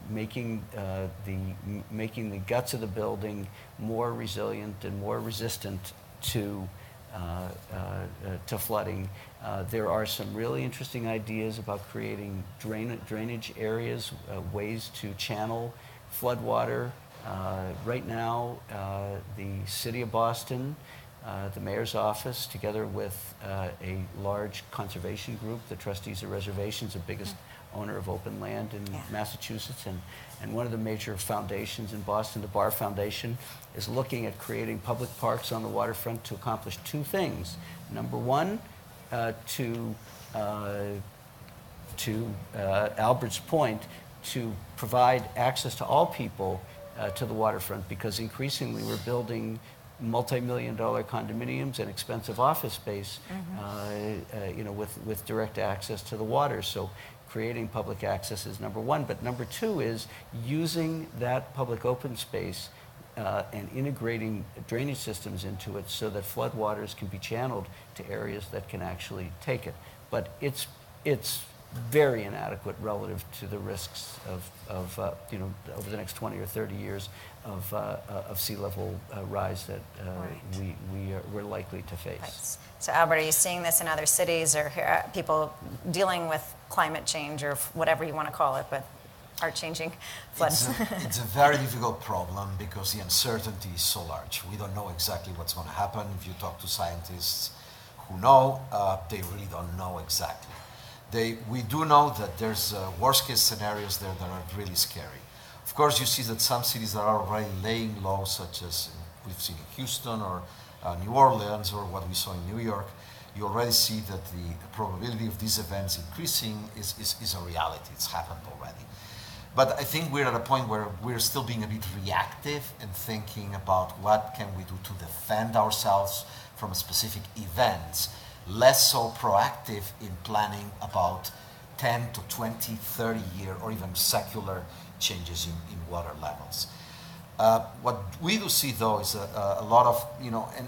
making the guts of the building more resilient and more resistant to flooding. There are some really interesting ideas about creating drainage areas, ways to channel floodwater. Right now, the City of Boston, the Mayor's Office, together with a large conservation group, the Trustees of Reservations, the biggest owner of open land in Massachusetts, and one of the major foundations in Boston, the Barr Foundation, is looking at creating public parks on the waterfront to accomplish 2 things. Number one, to Albert's point, to provide access to all people to the waterfront, because increasingly we're building multi-million-dollar condominiums and expensive office space, with direct access to the water. So creating public access is number one. But number 2 is using that public open space and integrating drainage systems into it so that floodwaters can be channeled to areas that can actually take it. But it's very inadequate relative to the risks of over the next 20 or 30 years of sea level rise that we're likely to face. Right. So Albert, are you seeing this in other cities, or people dealing with climate change, or whatever you want to call it, but are changing floods? It's a very difficult problem because the uncertainty is so large. We don't know exactly what's going to happen. If you talk to scientists who know, they really don't know exactly. We do know that there's worst case scenarios there that are really scary. Of course, you see that some cities that are already laying low, such as we've seen in Houston or New Orleans, or what we saw in New York. You already see that the probability of these events increasing is a reality. It's happened already. But I think we're at a point where we're still being a bit reactive and thinking about what can we do to defend ourselves from specific events, less so proactive in planning about 10 to 20, 30 year or even secular changes in water levels. What we do see, though, is a lot of,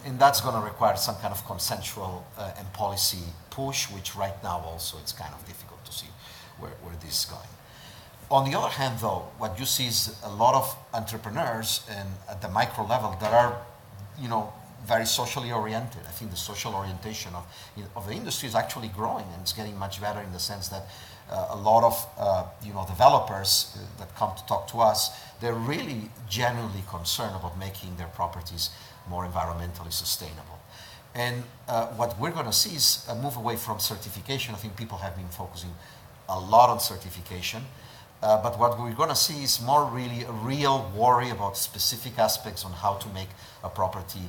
and that's going to require some kind of consensual and policy push, which right now also it's kind of difficult to see where this is going. On the other hand, though, what you see is a lot of entrepreneurs and at the micro level that are, very socially oriented. I think the social orientation of the industry is actually growing, and it's getting much better in the sense that a lot of developers that come to talk to us, they're really genuinely concerned about making their properties more environmentally sustainable. And what we're going to see is a move away from certification. I think people have been focusing a lot on certification. But what we're going to see is more really a real worry about specific aspects on how to make a property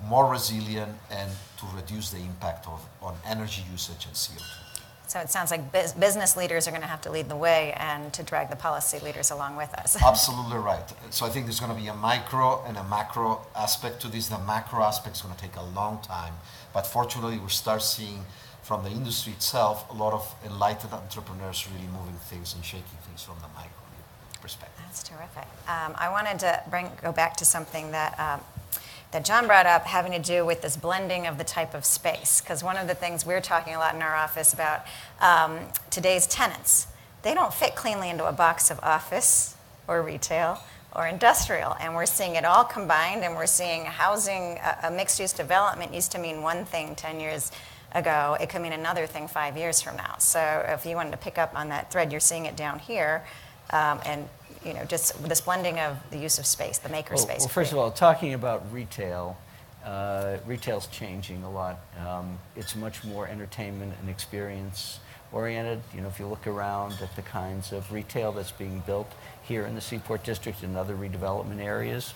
more resilient, and to reduce the impact on energy usage and CO2. So it sounds like business leaders are going to have to lead the way and to drag the policy leaders along with us. Absolutely right. So I think there's going to be a micro and a macro aspect to this. The macro aspect is going to take a long time, but fortunately we start seeing from the industry itself a lot of enlightened entrepreneurs really moving things and shaking things from the micro perspective. That's terrific. I wanted to go back to something that John brought up, having to do with this blending of the type of space. Because one of the things we're talking a lot in our office about today's tenants, they don't fit cleanly into a box of office or retail or industrial. And we're seeing it all combined, and we're seeing housing, a mixed-use development used to mean one thing 10 years ago. It could mean another thing 5 years from now. So if you wanted to pick up on that thread, you're seeing it down here. And just this blending of the use of space, the maker space. Well, first of all, talking about retail, retail's changing a lot. It's much more entertainment and experience oriented. If you look around at the kinds of retail that's being built here in the Seaport District and other redevelopment areas,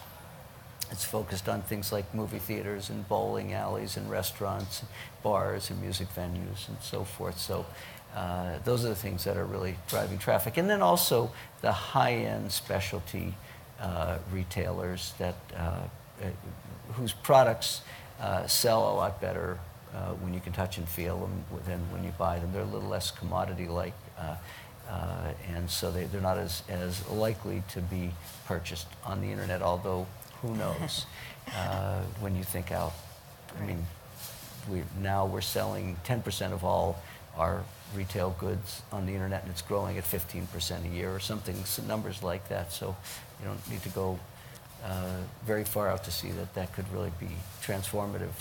it's focused on things like movie theaters and bowling alleys and restaurants, and bars and music venues and so forth. So those are the things that are really driving traffic. And then also the high-end specialty retailers that whose products sell a lot better when you can touch and feel them than when you buy them. They're a little less commodity-like, and so they're not as likely to be purchased on the internet, although who knows when you think out. I mean, we're selling 10% of all our retail goods on the internet, and it's growing at 15% a year or something, numbers like that. So you don't need to go very far out to see that could really be transformative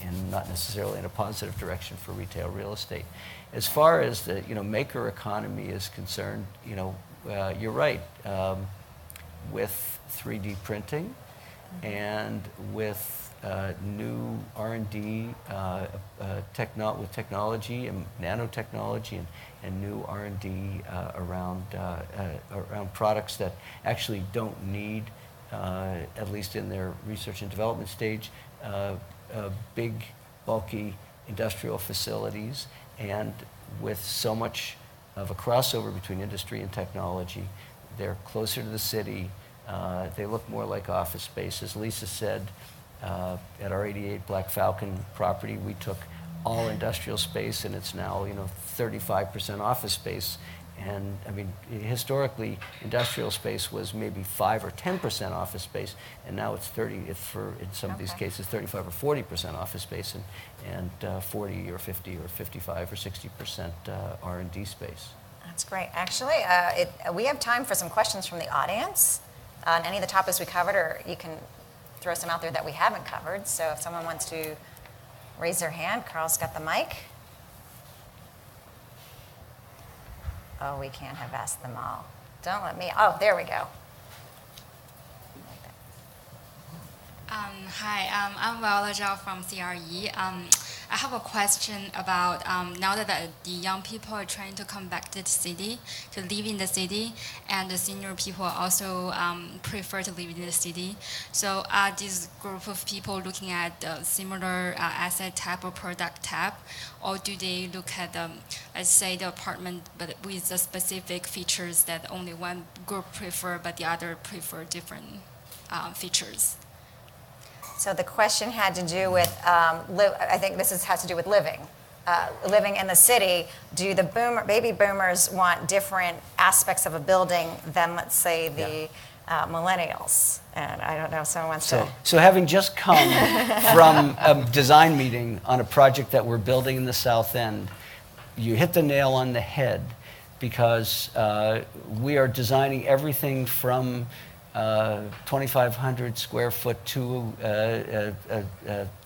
and not necessarily in a positive direction for retail real estate. As far as the maker economy is concerned, you're right. With 3D printing and with new R&D with technology and nanotechnology and new R&D around products that actually don't need, at least in their research and development stage, big, bulky industrial facilities. And with so much of a crossover between industry and technology, they're closer to the city. They look more like office space. As Lisa said, at our 88 Black Falcon property, we took all industrial space, and it's now 35% office space. And I mean, historically, industrial space was maybe 5 or 10% office space, and now it's 30. In some of these cases, 35 or 40% office space, and 40 or 50 or 55 or 60% R&D space. That's great. Actually, we have time for some questions from the audience on any of the topics we covered, or you can throw some out there that we haven't covered. So if someone wants to raise their hand, Carl's got the mic. Oh, we can't have asked them all. Don't let me. Oh, there we go. Hi, I'm Viola Zhao from CRE. I have a question about now that the young people are trying to come back to the city, to live in the city, and the senior people also prefer to live in the city. So are this group of people looking at the similar asset type or product type, or do they look at, let's say, the apartment but with the specific features that only one group prefer but the other prefer different features? So the question had to do with, I think has to do with living. Living in the city, do the baby boomers want different aspects of a building than, let's say, the millennials? And I don't know if someone wants to... So having just come from a design meeting on a project that we're building in the South End, you hit the nail on the head, because we are designing everything from 2,500 square foot to a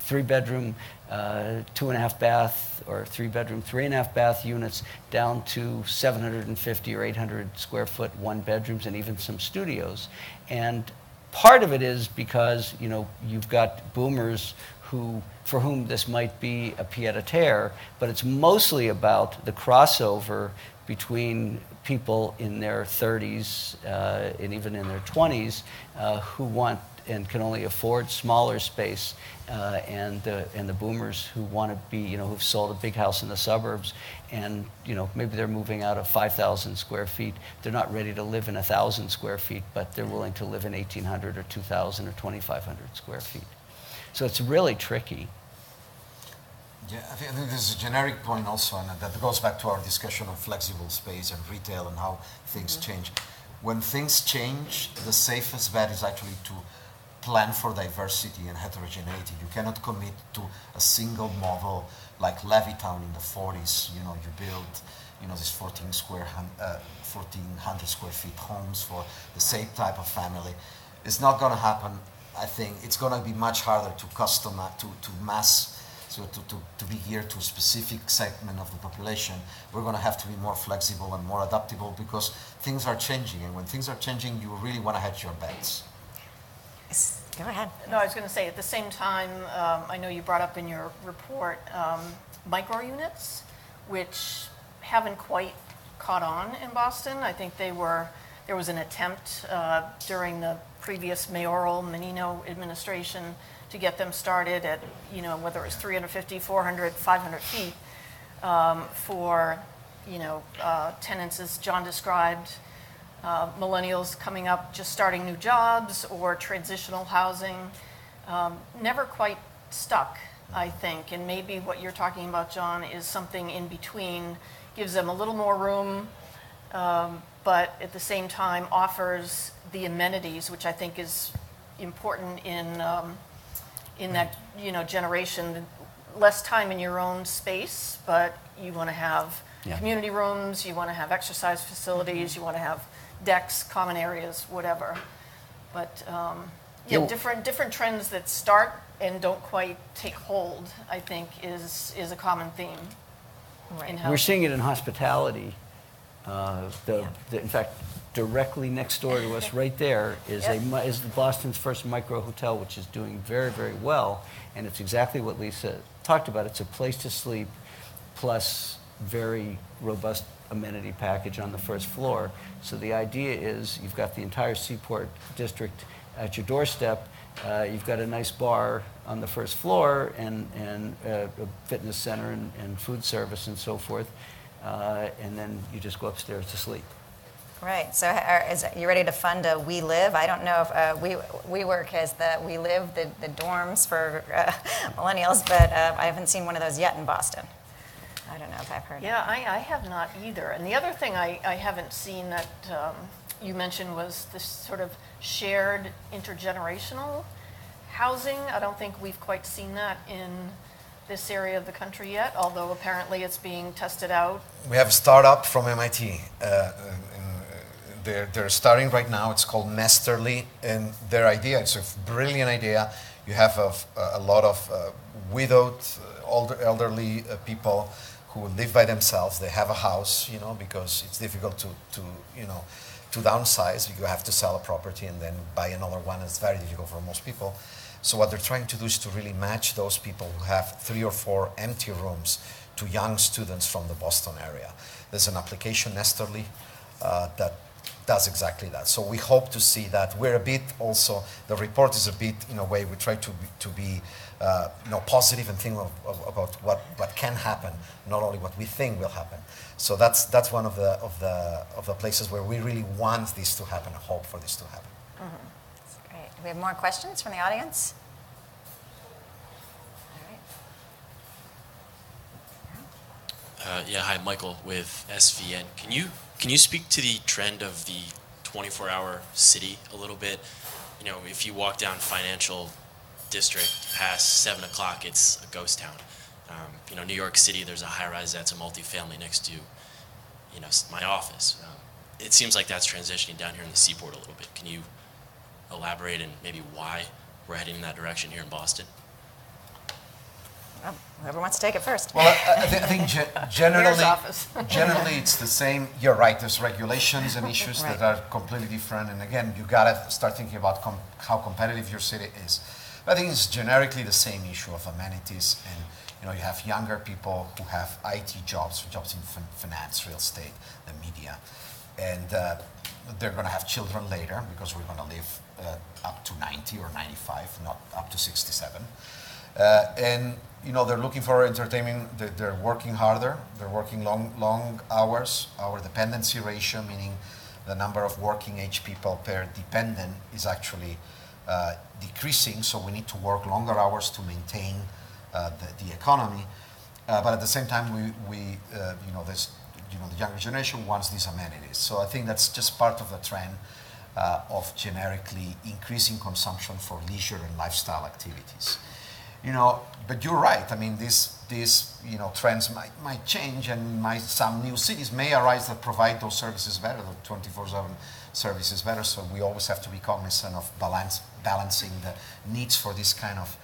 3-bedroom, 2.5 bath, or 3-bedroom, 3.5 bath units, down to 750 or 800 square foot 1-bedrooms, and even some studios. And part of it is because you've got boomers for whom this might be a pied-à-terre, but it's mostly about the crossover between people in their 30s and even in their 20s who want and can only afford smaller space, and the boomers who want to be, who've sold a big house in the suburbs, and maybe they're moving out of 5,000 square feet. They're not ready to live in 1,000 square feet, but they're willing to live in 1,800 or 2,000 or 2,500 square feet. So it's really tricky. Yeah, I think there's a generic point also, and that goes back to our discussion of flexible space and retail and how things change. When things change, the safest bet is actually to plan for diversity and heterogeneity. You cannot commit to a single model like Levittown in the 40s. You build, these 1,400 square feet homes for the same type of family. It's not going to happen. I think it's going to be much harder to customize, to mass. So to be geared to a specific segment of the population, we're going to have to be more flexible and more adaptable because things are changing. And when things are changing, you really want to hedge your bets. Go ahead. No, I was going to say, at the same time, I know you brought up in your report micro units, which haven't quite caught on in Boston. I think there was an attempt during the previous mayoral Menino administration to get them started at, whether it was 350, 400, 500 feet for, tenants, as John described, millennials coming up, just starting new jobs or transitional housing. Never quite stuck, I think. And maybe what you're talking about, John, is something in between, gives them a little more room, but at the same time offers the amenities, which I think is important in that generation. Less time in your own space, but you want to have community rooms, you want to have exercise facilities, you want to have decks, common areas, whatever. But different trends that start and don't quite take hold, I think, is a common theme. Right. We're seeing it in hospitality. In fact, directly next door to us, right there, is the Boston's first micro hotel, which is doing very, very well. And it's exactly what Lisa talked about. It's a place to sleep, plus very robust amenity package on the first floor. So the idea is you've got the entire Seaport district at your doorstep. You've got a nice bar on the first floor and a fitness center and food service and so forth. And then you just go upstairs to sleep. Right. So are you ready to fund a We Live? I don't know if WeWork has the We Live, the dorms for millennials, but I haven't seen one of those yet in Boston. I don't know if I've heard. Yeah, I have not either. And the other thing I haven't seen that you mentioned was this sort of shared intergenerational housing. I don't think we've quite seen that in this area of the country yet, although apparently it's being tested out. We have a startup from MIT. They're starting right now. It's called Nesterly, and their idea, it's a brilliant idea. You have a lot of widowed, elderly people who live by themselves. They have a house, because it's difficult to downsize. You have to sell a property and then buy another one. It's very difficult for most people. So what they're trying to do is to really match those people who have 3 or 4 empty rooms to young students from the Boston area. There's an application, Nesterly, that does exactly that. So we hope to see that. We're a bit also, the report is a bit, in a way, we try to be positive and think about what can happen, not only what we think will happen. So that's one of the places where we really want this to happen, hope for this to happen. Mm-hmm. That's great. Do we have more questions from the audience? All right. Hi, Michael with SVN. Can you speak to the trend of the 24-hour city a little bit? If you walk down Financial District past 7 o'clock, it's a ghost town. New York City, there's a high-rise that's a multifamily next to, my office. It seems like that's transitioning down here in the Seaport a little bit. Can you elaborate and maybe why we're heading in that direction here in Boston? Well, whoever wants to take it first. Well, I think generally it's the same. You're right. There's regulations and issues that are completely different. And again, you gotta start thinking about how competitive your city is. But I think it's generically the same issue of amenities, and you have younger people who have IT jobs in finance, real estate, the media. and they're going to have children later because we're going to live up to 90 or 95, not up to 67. And they're looking for entertainment. They're working harder. They're working long hours. Our dependency ratio, meaning the number of working age people per dependent, is actually decreasing. So we need to work longer hours to maintain the economy. But at the same time, the younger generation wants these amenities. So I think that's just part of the trend of generically increasing consumption for leisure and lifestyle activities. But you're right. I mean, these trends might change, and some new cities may arise that provide those services better, the 24/7 services better. So we always have to be cognizant of balancing the needs for this kind of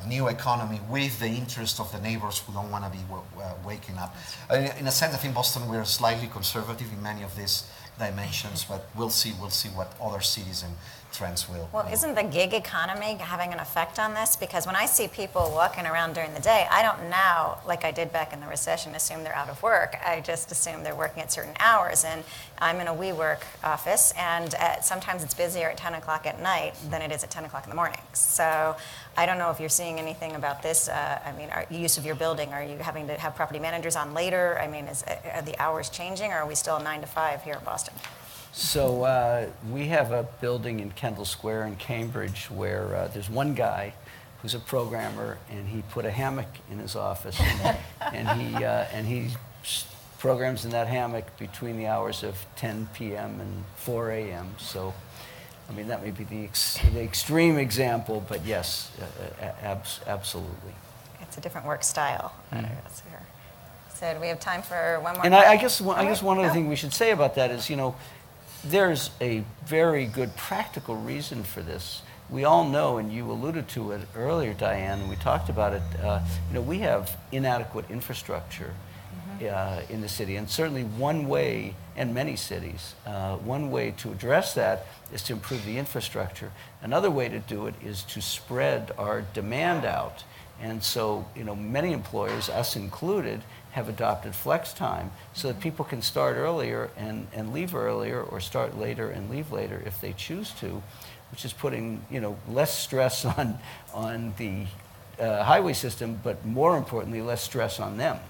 new economy with the interest of the neighbors who don't want to be waking up. In a sense, I think Boston, we're slightly conservative in many of these dimensions, but we'll see what other cities and trends will. Well, isn't the gig economy having an effect on this? Because when I see people walking around during the day, I don't now, like I did back in the recession, assume they're out of work. I just assume they're working at certain hours. And I'm in a WeWork office, and sometimes it's busier at 10 o'clock at night than it is at 10 o'clock in the morning. So I don't know if you're seeing anything about this. Use of your building. Are you having to have property managers on later? I mean, are the hours changing, or are we still 9 to 5 here in Boston? So we have a building in Kendall Square in Cambridge where there's one guy who's a programmer, and he put a hammock in his office, and he programs in that hammock between the hours of 10 p.m. and 4 a.m. So, I mean, that may be the extreme example, but yes, absolutely. It's a different work style. So do we have time for one more? And I guess one other thing we should say about that is, there's a very good practical reason for this. We all know, and you alluded to it earlier, Diane, and we talked about it, we have inadequate infrastructure in the city, and certainly one way, and many cities, one way to address that is to improve the infrastructure. Another way to do it is to spread our demand out. And so, many employers, us included, have adopted flex time so that people can start earlier and leave earlier, or start later and leave later if they choose to, which is putting less stress on the highway system, but more importantly, less stress on them.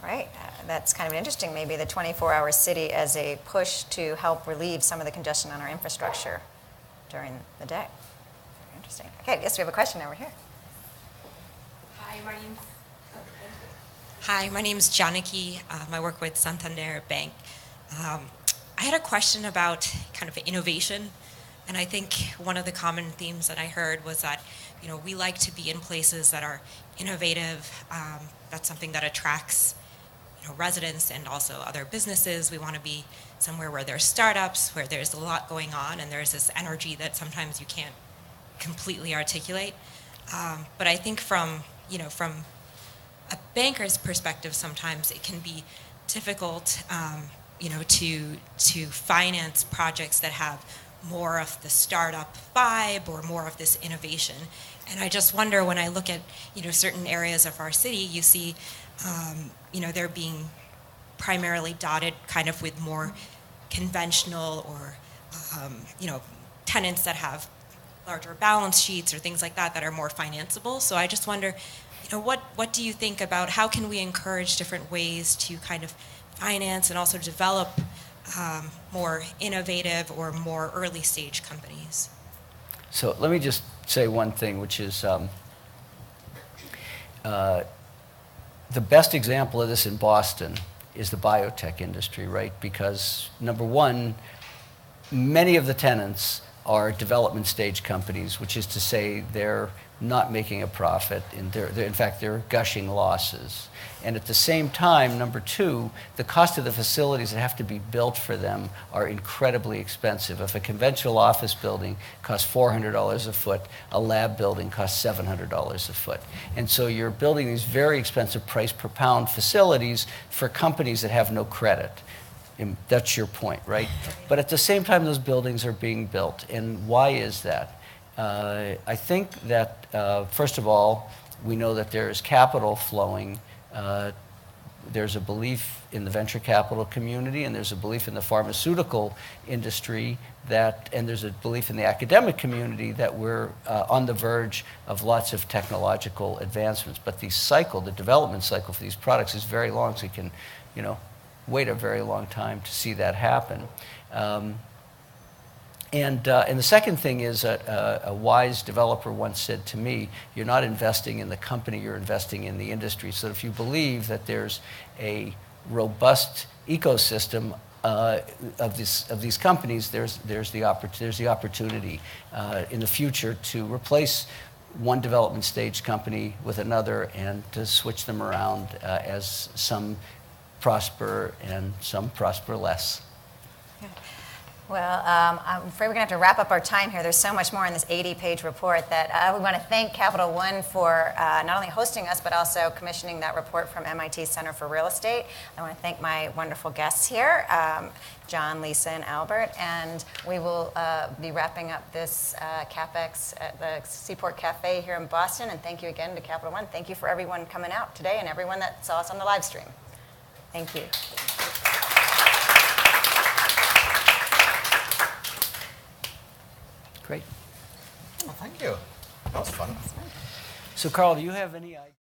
Right. That's kind of interesting, maybe the 24-hour city as a push to help relieve some of the congestion on our infrastructure during the day. Very interesting. Okay, yes, we have a question over here. Hi, my name is Janaki. I work with Santander Bank. I had a question about kind of innovation, and I think one of the common themes that I heard was that, we like to be in places that are innovative. That's something that attracts, residents and also other businesses. We want to be somewhere where there's startups, where there's a lot going on, and there's this energy that sometimes you can't completely articulate. But I think from a banker's perspective, sometimes it can be difficult, to finance projects that have more of the startup vibe or more of this innovation. And I just wonder, when I look at, certain areas of our city, you see, they're being primarily dotted kind of with more conventional or, tenants that have larger balance sheets or things like that are more financeable. So I just wonder, what do you think about how can we encourage different ways to kind of finance and also develop more innovative or more early stage companies? So let me just say one thing, which is the best example of this in Boston is the biotech industry, right? Because number one, many of the tenants are development stage companies, which is to say they're not making a profit, and in fact, they're gushing losses. And at the same time, number two, the cost of the facilities that have to be built for them are incredibly expensive. If a conventional office building costs $400 a foot, a lab building costs $700 a foot. And so you're building these very expensive price per pound facilities for companies that have no credit. And that's your point, right? But at the same time, those buildings are being built. And why is that? I think that, first of all, we know that there is capital flowing there's a belief in the venture capital community, and there's a belief in the pharmaceutical industry and there's a belief in the academic community that we're on the verge of lots of technological advancements. But the development cycle for these products is very long, so you can, wait a very long time to see that happen. And the second thing is a wise developer once said to me, you're not investing in the company, you're investing in the industry. So if you believe that there's a robust ecosystem of these companies, there's the opportunity in the future to replace one development stage company with another and to switch them around as some prosper and some prosper less. Well, I'm afraid we're going to have to wrap up our time here. There's so much more in this 80-page report that we want to thank Capital One for not only hosting us, but also commissioning that report from MIT Center for Real Estate. I want to thank my wonderful guests here, John, Lisa, and Albert. And we will be wrapping up this CapX at the Seaport Cafe here in Boston. And thank you again to Capital One. Thank you for everyone coming out today and everyone that saw us on the live stream. Thank you. Great. Well, thank you. That was fun. So, Carl, do you have any idea?